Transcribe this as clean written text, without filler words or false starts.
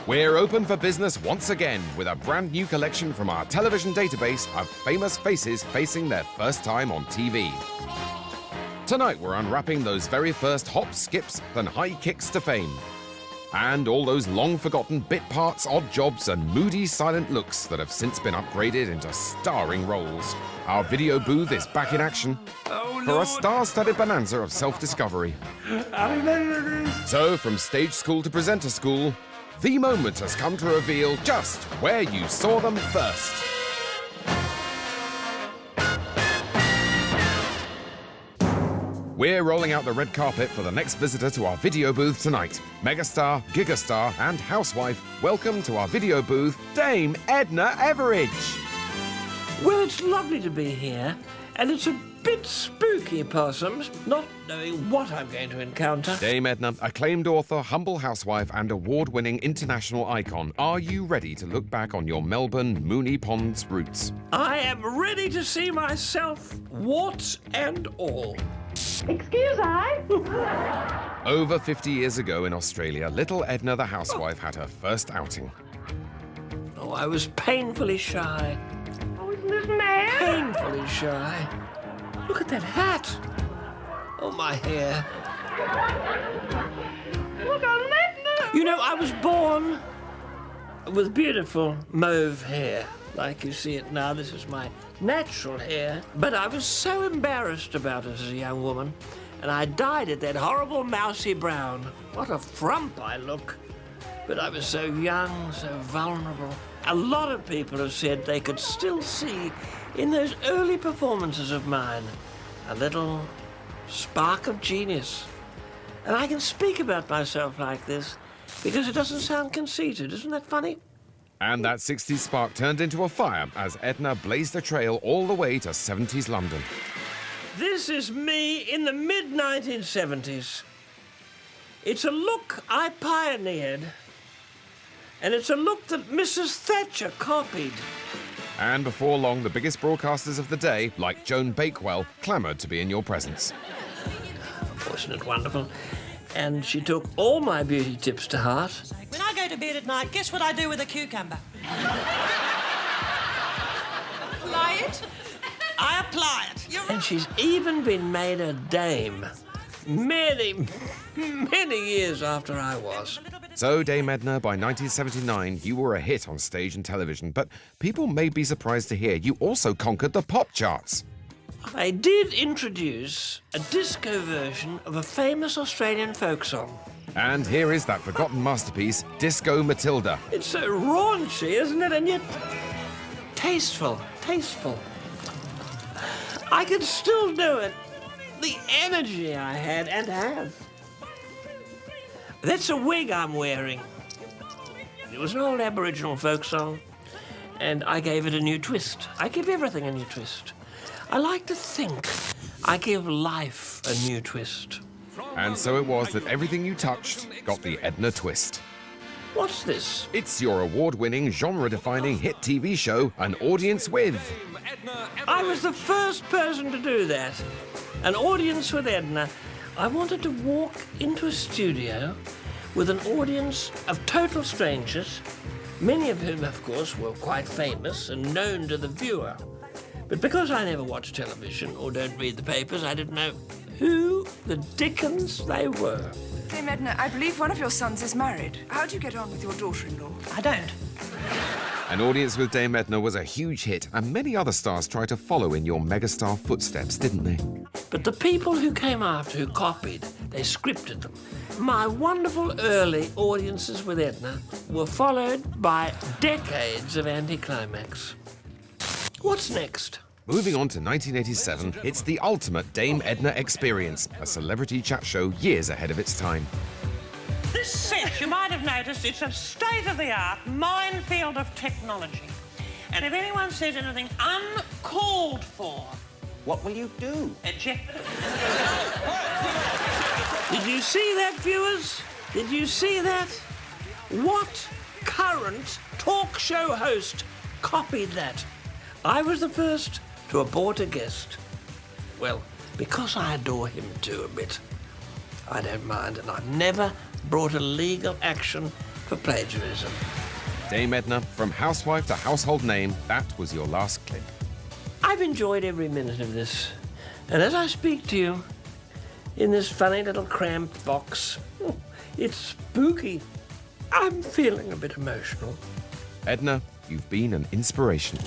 We're open for business once again with a brand new collection from our television database of famous faces facing their first time on TV. Tonight we're unwrapping those very first hops, skips and high kicks to fame. And all those long-forgotten bit parts, odd jobs and moody silent looks that have since been upgraded into starring roles. Our video booth is back in action for a star-studded bonanza of self-discovery. So, from stage school to presenter school, the moment has come to reveal just where you saw them first. We're rolling out the red carpet for the next visitor to our video booth tonight. Megastar, gigastar and housewife, welcome to our video booth, Dame Edna Everidge. Well, it's lovely to be here, and it's a bit spooky, Possums, not knowing what I'm going to encounter. Dame Edna, acclaimed author, humble housewife and award-winning international icon. Are you ready to look back on your Melbourne Moonee Ponds roots? I am ready to see myself, warts and all. Excuse I? Over 50 years ago in Australia, little Edna the housewife had her first outing. Oh, I was painfully shy. Oh, isn't this mad? Painfully shy. Look at that hat. Oh, my hair. Look on that. You know, I was born with beautiful mauve hair. Like you see it now, this is my natural hair. But I was so embarrassed about it as a young woman, and I dyed it that horrible mousy brown. What a frump I look. But I was so young, so vulnerable. A lot of people have said they could still see in those early performances of mine a little spark of genius. And I can speak about myself like this because it doesn't sound conceited. Isn't that funny? And that 60s spark turned into a fire as Edna blazed a trail all the way to 70s London. This is me in the mid-1970s. It's a look I pioneered, and it's a look that Mrs. Thatcher copied. And before long, the biggest broadcasters of the day, like Joan Bakewell, clamoured to be in your presence. Wasn't it wonderful? And she took all my beauty tips to heart. When I go to bed at night, guess what I do with a cucumber? Apply it? I apply it. You're And she's even been made a dame many, many years after I was. So, Dame Edna, by 1979, you were a hit on stage and television, but people may be surprised to hear you also conquered the pop charts. I did introduce a disco version of a famous Australian folk song. And here is that forgotten masterpiece, Disco Matilda. It's so raunchy, isn't it? And yet tasteful, tasteful. I can still do it. The energy I had and have. That's a wig I'm wearing. It was an old Aboriginal folk song, and I gave it a new twist. I give everything a new twist. I like to think I give life a new twist. And so it was that everything you touched got the Edna twist. What's this? It's your award-winning, genre-defining hit TV show, An Audience With. I was the first person to do that. An audience with Edna. I wanted to walk into a studio with an audience of total strangers, many of whom, of course, were quite famous and known to the viewer. But because I never watch television or don't read the papers, I didn't know who the dickens they were. Dame Edna, I believe one of your sons is married. How do you get on with your daughter-in-law? I don't. An Audience with Dame Edna was a huge hit, and many other stars tried to follow in your megastar footsteps, didn't they? But the people who came after, who copied, they scripted them. My wonderful early audiences with Edna were followed by decades of anticlimax. What's next? Moving on to 1987, it's the ultimate Dame Edna experience, a celebrity chat show years ahead of its time. This set, you might have noticed, it's a state-of-the-art minefield of technology. And if anyone says anything uncalled for, What will you do? eject them. Did you see that, viewers? Did you see that? What current talk show host copied that? I was the first to abort a guest. Well, because I adore him too a bit, I don't mind, and I've never brought a legal action for plagiarism. Dame Edna, from housewife to household name, that was your last clip. I've enjoyed every minute of this. And as I speak to you, in this funny little cramped box, it's spooky. I'm feeling a bit emotional. Edna, you've been an inspiration.